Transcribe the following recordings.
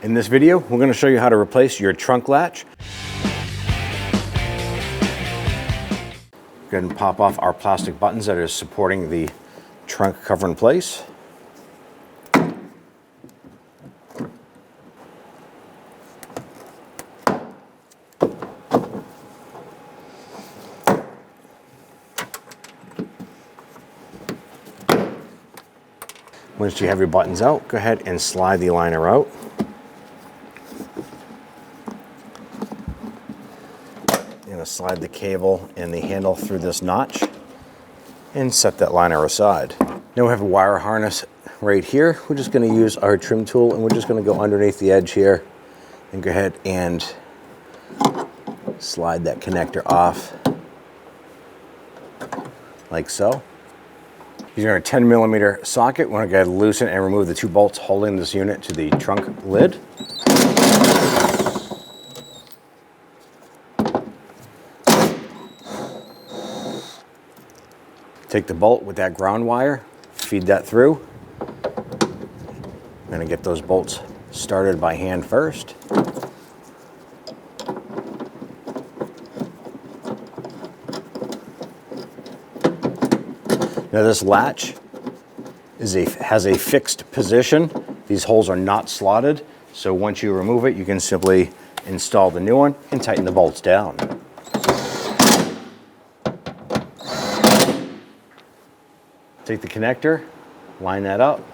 In this video, we're going to show you how to replace your trunk latch. Go ahead and pop off our plastic buttons that are supporting the trunk cover in place. Once you have your buttons out, go ahead and slide the liner out. You're going to slide the cable and the handle through this notch and set that liner aside. Now we have a wire harness right here. We're just going to use our trim tool and we're just going to go underneath the edge here and go ahead and slide that connector off like so. Using our 10mm socket, we're going to go ahead and loosen and remove the two bolts holding this unit to the trunk lid. Take the bolt with that ground wire, feed that through. I'm going to get those bolts started by hand first. Now this latch has a fixed position. These holes are not slotted, so once you remove it, you can simply install the new one and tighten the bolts down. Take the connector, line that up,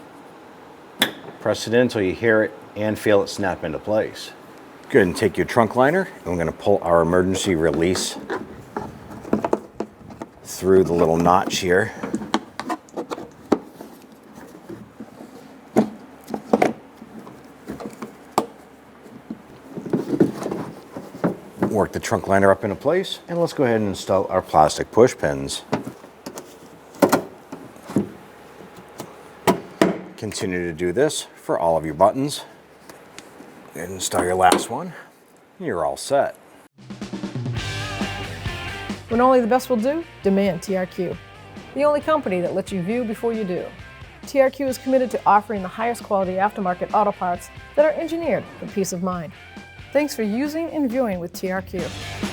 press it in until you hear it and feel it snap into place. Go ahead and take your trunk liner, and we're going to pull our emergency release through the little notch here. Work the trunk liner up into place, and let's go ahead and install our plastic push pins. Continue to do this for all of your buttons. Go ahead and install your last one, and you're all set. When only the best will do, demand TRQ. The only company that lets you view before you do. TRQ is committed to offering the highest quality aftermarket auto parts that are engineered for peace of mind. Thanks for using and viewing with TRQ.